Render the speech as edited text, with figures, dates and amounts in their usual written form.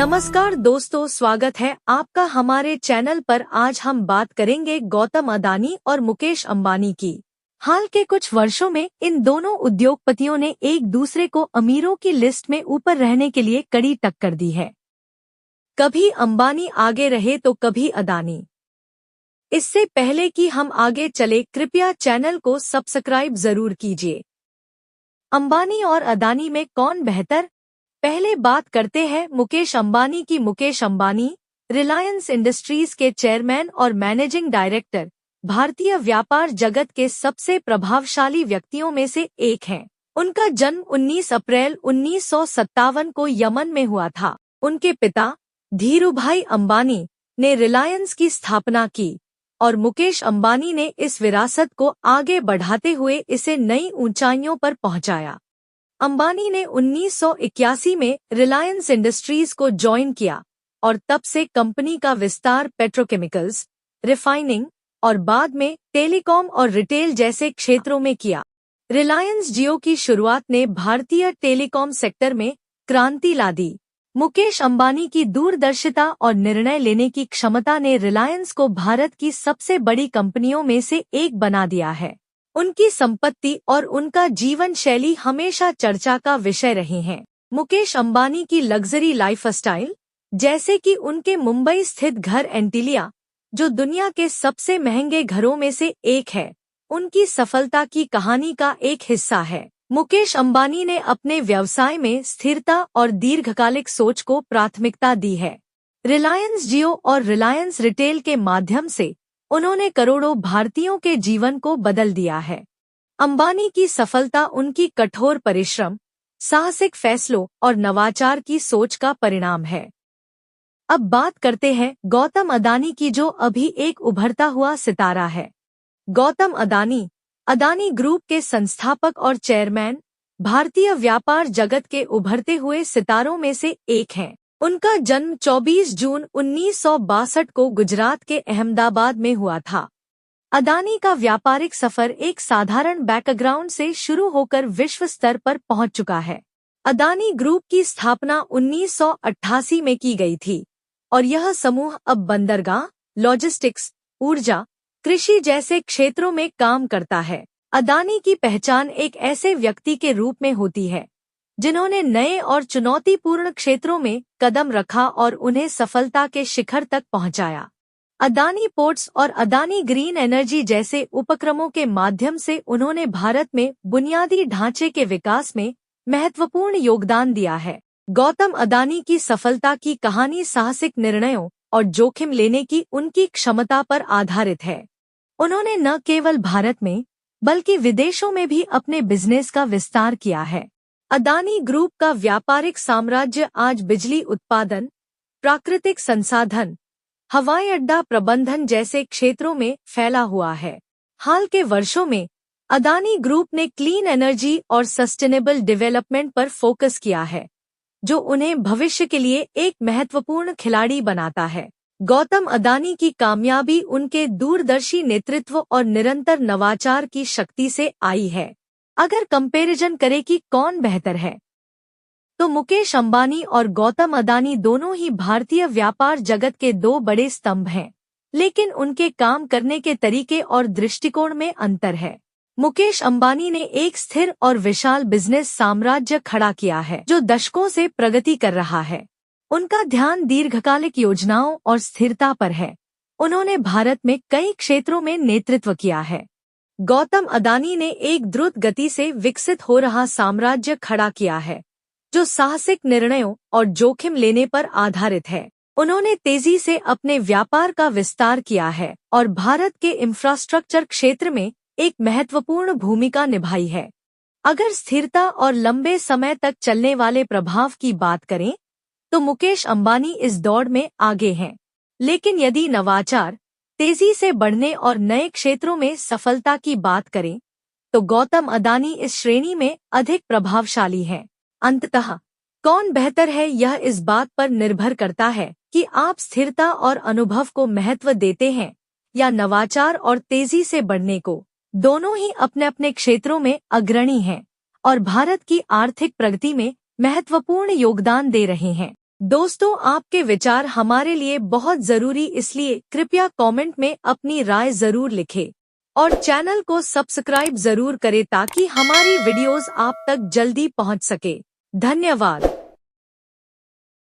नमस्कार दोस्तों, स्वागत है आपका हमारे चैनल पर। आज हम बात करेंगे गौतम अदानी और मुकेश अंबानी की। हाल के कुछ वर्षों में इन दोनों उद्योगपतियों ने एक दूसरे को अमीरों की लिस्ट में ऊपर रहने के लिए कड़ी टक्कर दी है। कभी अंबानी आगे रहे तो कभी अदानी। इससे पहले कि हम आगे चले, कृपया चैनल को सब्सक्राइब जरूर कीजिए। अंबानी और अदानी में कौन बेहतर? पहले बात करते हैं मुकेश अंबानी की। मुकेश अंबानी रिलायंस इंडस्ट्रीज के चेयरमैन और मैनेजिंग डायरेक्टर, भारतीय व्यापार जगत के सबसे प्रभावशाली व्यक्तियों में से एक हैं। उनका जन्म 19 अप्रैल 1957 को यमन में हुआ था। उनके पिता धीरूभाई अंबानी ने रिलायंस की स्थापना की और मुकेश अंबानी ने इस विरासत को आगे बढ़ाते हुए इसे नई ऊंचाइयों पर पहुंचाया। अंबानी ने 1981 में रिलायंस इंडस्ट्रीज को ज्वाइन किया और तब से कंपनी का विस्तार पेट्रोकेमिकल्स, रिफाइनिंग और बाद में टेलीकॉम और रिटेल जैसे क्षेत्रों में किया। रिलायंस जियो की शुरुआत ने भारतीय टेलीकॉम सेक्टर में क्रांति ला दी। मुकेश अंबानी की दूरदर्शिता और निर्णय लेने की क्षमता ने रिलायंस को भारत की सबसे बड़ी कंपनियों में से एक बना दिया है। उनकी संपत्ति और उनका जीवन शैली हमेशा चर्चा का विषय रहे हैं। मुकेश अंबानी की लग्जरी लाइफस्टाइल, जैसे कि उनके मुंबई स्थित घर एंटीलिया, जो दुनिया के सबसे महंगे घरों में से एक है, उनकी सफलता की कहानी का एक हिस्सा है। मुकेश अंबानी ने अपने व्यवसाय में स्थिरता और दीर्घकालिक सोच को प्राथमिकता दी है। रिलायंस जियो और रिलायंस रिटेल के माध्यम से उन्होंने करोड़ों भारतीयों के जीवन को बदल दिया है। अंबानी की सफलता उनकी कठोर परिश्रम, साहसिक फैसलों और नवाचार की सोच का परिणाम है। अब बात करते हैं गौतम अदानी की, जो अभी एक उभरता हुआ सितारा है। गौतम अदानी, अदानी ग्रुप के संस्थापक और चेयरमैन, भारतीय व्यापार जगत के उभरते हुए सितारों में से एक हैं। उनका जन्म 24 जून 1962 को गुजरात के अहमदाबाद में हुआ था। अदानी का व्यापारिक सफर एक साधारण बैकग्राउंड से शुरू होकर विश्व स्तर पर पहुंच चुका है। अदानी ग्रुप की स्थापना 1988 में की गई थी और यह समूह अब बंदरगाह, लॉजिस्टिक्स, ऊर्जा, कृषि जैसे क्षेत्रों में काम करता है। अदानी की पहचान एक ऐसे व्यक्ति के रूप में होती है जिन्होंने नए और चुनौतीपूर्ण क्षेत्रों में कदम रखा और उन्हें सफलता के शिखर तक पहुंचाया। अदानी पोर्ट्स और अदानी ग्रीन एनर्जी जैसे उपक्रमों के माध्यम से उन्होंने भारत में बुनियादी ढांचे के विकास में महत्वपूर्ण योगदान दिया है। गौतम अदानी की सफलता की कहानी साहसिक निर्णयों और जोखिम लेने की उनकी क्षमता पर आधारित है। उन्होंने न केवल भारत में बल्कि विदेशों में भी अपने बिजनेस का विस्तार किया है। अदानी ग्रुप का व्यापारिक साम्राज्य आज बिजली उत्पादन, प्राकृतिक संसाधन, हवाई अड्डा प्रबंधन जैसे क्षेत्रों में फैला हुआ है। हाल के वर्षों में अदानी ग्रुप ने क्लीन एनर्जी और सस्टेनेबल डेवलपमेंट पर फोकस किया है, जो उन्हें भविष्य के लिए एक महत्वपूर्ण खिलाड़ी बनाता है। गौतम अदानी की कामयाबी उनके दूरदर्शी नेतृत्व और निरंतर नवाचार की शक्ति से आई है। अगर कंपैरिजन करें कि कौन बेहतर है, तो मुकेश अंबानी और गौतम अदानी दोनों ही भारतीय व्यापार जगत के दो बड़े स्तंभ हैं, लेकिन उनके काम करने के तरीके और दृष्टिकोण में अंतर है। मुकेश अंबानी ने एक स्थिर और विशाल बिजनेस साम्राज्य खड़ा किया है, जो दशकों से प्रगति कर रहा है। उनका ध्यान दीर्घकालिक योजनाओं और स्थिरता पर है। उन्होंने भारत में कई क्षेत्रों में नेतृत्व किया है। गौतम अदानी ने एक द्रुत गति से विकसित हो रहा साम्राज्य खड़ा किया है, जो साहसिक निर्णयों और जोखिम लेने पर आधारित है। उन्होंने तेजी से अपने व्यापार का विस्तार किया है और भारत के इंफ्रास्ट्रक्चर क्षेत्र में एक महत्वपूर्ण भूमिका निभाई है। अगर स्थिरता और लंबे समय तक चलने वाले प्रभाव की बात करें, तो मुकेश अंबानी इस दौड़ में आगे हैं। लेकिन यदि नवाचार, तेजी से बढ़ने और नए क्षेत्रों में सफलता की बात करें, तो गौतम अदानी इस श्रेणी में अधिक प्रभावशाली हैं। अंततः कौन बेहतर है, यह इस बात पर निर्भर करता है कि आप स्थिरता और अनुभव को महत्व देते हैं या नवाचार और तेजी से बढ़ने को। दोनों ही अपने अपने क्षेत्रों में अग्रणी हैं और भारत की आर्थिक प्रगति में महत्वपूर्ण योगदान दे रहे हैं। दोस्तों, आपके विचार हमारे लिए बहुत जरूरी, इसलिए कृपया कमेंट में अपनी राय जरूर लिखें और चैनल को सब्सक्राइब जरूर करें ताकि हमारी वीडियोस आप तक जल्दी पहुंच सके। धन्यवाद।